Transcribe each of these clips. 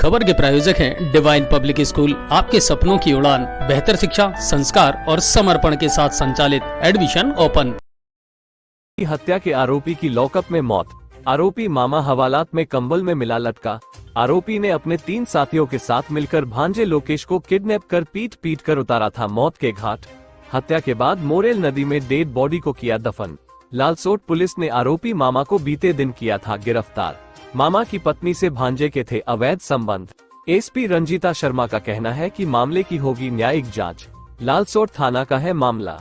खबर के प्रायोजक हैं डिवाइन पब्लिक स्कूल। आपके सपनों की उड़ान, बेहतर शिक्षा, संस्कार और समर्पण के साथ संचालित। Admission open. हत्या के आरोपी की लॉकअप में मौत। आरोपी मामा हवालात में कंबल में मिला लटका। आरोपी ने अपने 3 साथियों के साथ मिलकर भांजे लोकेश को किडनैप कर पीट कर उतारा था मौत के घाट। हत्या के बाद मोरेल नदी में डेड बॉडी को किया दफन। लालसोट पुलिस ने आरोपी मामा को बीते दिन किया था गिरफ्तार। मामा की पत्नी से भांजे के थे अवैध संबंध। एसपी रंजीता शर्मा का कहना है कि मामले की होगी न्यायिक जांच। लालसोट थाना का है मामला।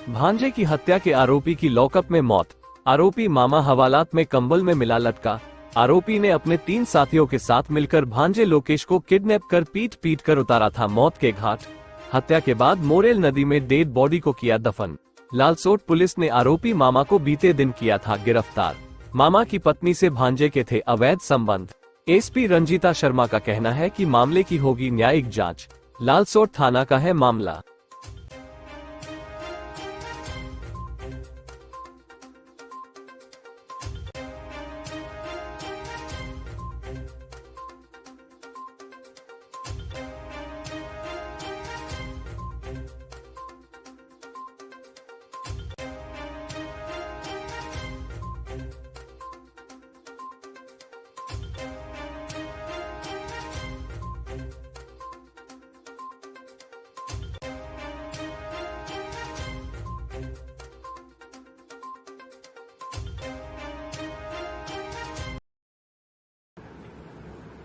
भांजे की हत्या के आरोपी की लॉकअप में मौत। आरोपी मामा हवालात में कंबल में मिला लटका। आरोपी ने अपने 3 साथियों के साथ मिलकर भांजे लोकेश को किडनैप कर पीट कर उतारा था मौत के घाट। हत्या के बाद मोरेल नदी में डेड बॉडी को किया दफन। लालसोट पुलिस ने आरोपी मामा को बीते दिन किया था गिरफ्तार। मामा की पत्नी से भांजे के थे अवैध संबंध। एसपी रंजीता शर्मा का कहना है कि मामले की होगी न्यायिक जांच। लालसोट थाना का है मामला।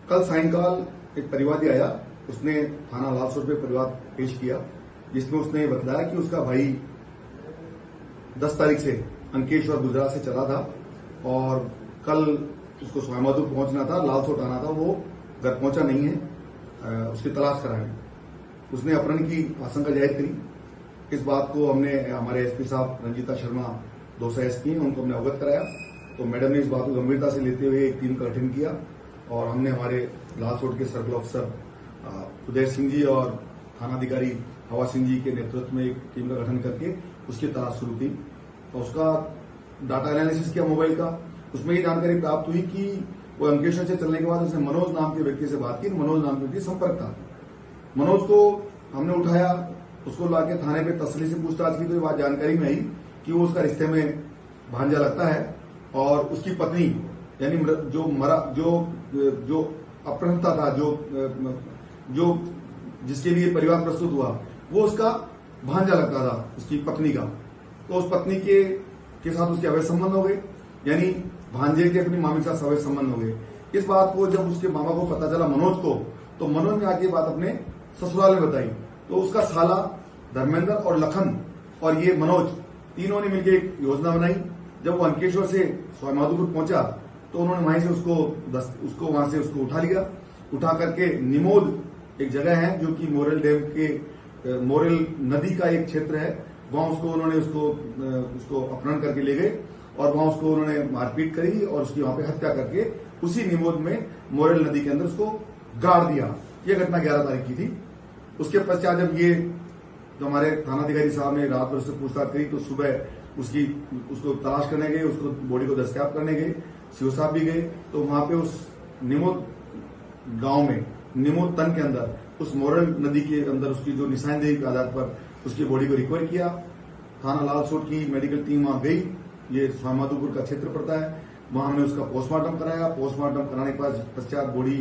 कल सायंकाल एक परिवादी आया, उसने थाना लालसोट में परिवाद पेश किया, जिसमें उसने बताया कि उसका भाई 10 तारीख से अंकेश्वर गुजरात से चला था और कल उसको स्वामीमाधो पहुंचना था, लालसोट आना था। वो घर पहुंचा नहीं है, उसकी तलाश करानी। उसने अपहरण की आशंका जाहिर करी। इस बात को हमने हमारे एसपी साहब रंजीता शर्मा 200 एसपी हैं, उनको हमने अवगत कराया। तो मैडम ने इस बात को गंभीरता से लेते हुए एक टीम का गठन किया और हमने हमारे लालसोट के सर्कल ऑफिसर उदय सिंह जी और थानाधिकारी हवा सिंह जी के नेतृत्व में एक टीम का गठन करके उसकी तलाश शुरू की। तो उसका डाटा एनालिसिस किया मोबाइल का। उसमें ये जानकारी प्राप्त हुई कि वो अंकेश्वर से चलने के बाद उसने मनोज नाम के व्यक्ति से बात की। मनोज नाम के व्यक्ति संपर्क था। मनोज को हमने उठाया, उसको लाके थाने पे तसल्ली से पूछताछ की तो ये बात जानकारी में आई कि वो उसका रिश्ते में भांजा लगता है और उसकी पत्नी यानी जो अपहरणता था, जो जिसके लिए परिवार प्रस्तुत हुआ, वो उसका भांजा लगता था, उसकी पत्नी का। तो उस पत्नी के साथ उसके अवैध संबंध हो गए, यानी भांजे के अपनी मामी के साथ अवैध संबंध हो गए। इस बात को जब उसके मामा को पता चला मनोज को, तो मनोज ने आके बात अपने ससुराल में बताई। तो उसका साला धर्मेंद्र और लखन और ये मनोज तीनों ने मिलकर एक योजना बनाई। जब वो अंकेश्वर से स्वामीमाधोपुर पहुंचा तो उन्होंने वहीं से उसको वहां से उसको उठा लिया। उठा करके निमोद एक जगह है जो कि मोरेल डैम के मोरेल नदी का एक क्षेत्र है, वहां उन्होंने उसको अपहरण करके ले गए और वहां उसको उन्होंने मारपीट करी और उसकी वहां पे हत्या करके उसी निमोद में मोरेल नदी के अंदर उसको गाड़ दिया। ये घटना 11 तारीख की थी। उसके पश्चात जब ये जो हमारे थानाधिकारी साहब ने रात भर उससे पूछताछ करी तो सुबह उसको तलाश करने गए, उसको बॉडी को दस्तयाब करने गए, सीओ साहब भी गए। तो वहां पे उस निमोद गांव में निमोद तन के अंदर उस मोरेल नदी के अंदर उसकी जो निशानदेही के आधार पर उसकी बॉडी को रिकवर किया। थाना लालसोट की मेडिकल टीम वहां गई। ये स्वामीमाधोपुर का क्षेत्र पड़ता है। वहां हमने उसका पोस्टमार्टम कराया। पोस्टमार्टम कराने के पश्चात बॉडी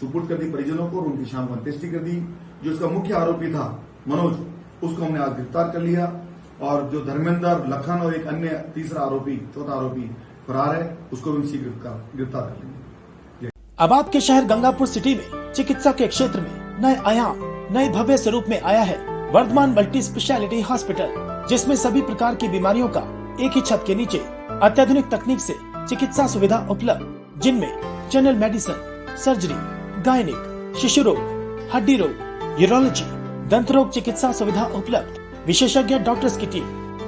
सुपुर्द कर दी परिजनों को और उनकी शाम को अंत्येष्टि कर दी। जो उसका मुख्य आरोपी था मनोज, उसको हमने आज गिरफ्तार कर लिया और जो धर्मेंद्र, लखन और एक अन्य तीसरा आरोपी, चौथा आरोपी फरार है, उसको भी शीघ्र गिरफ्तार कर लेंगे। अब आपके शहर गंगापुर सिटी में चिकित्सा के क्षेत्र में नए आयाम, नए भव्य स्वरूप में आया है वर्धमान मल्टी स्पेशलिटी हॉस्पिटल, जिसमें सभी प्रकार की बीमारियों का एक ही छत के नीचे अत्याधुनिक तकनीक से चिकित्सा सुविधा उपलब्ध, जिनमें जनरल मेडिसिन, सर्जरी, गायनिक, शिशु रोग, हड्डी रोग, यूरोलॉजी, दंत रोग चिकित्सा सुविधा उपलब्ध, विशेषज्ञ डॉक्टर्स की टीम,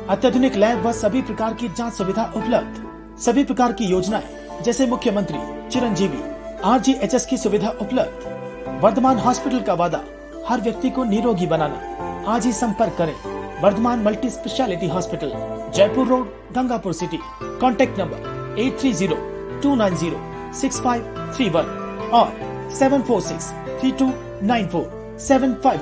अत्याधुनिक लैब व सभी प्रकार की जांच सुविधा उपलब्ध, सभी प्रकार की योजनाएं जैसे मुख्यमंत्री चिरंजीवी RGHS की सुविधा उपलब्ध। वर्धमान हॉस्पिटल का वादा हर व्यक्ति को निरोगी बनाना। आज ही संपर्क करें Vardhman multi speciality hospital, Jaipur road, Gangapur city. Contact number 8302906531 और 746329475।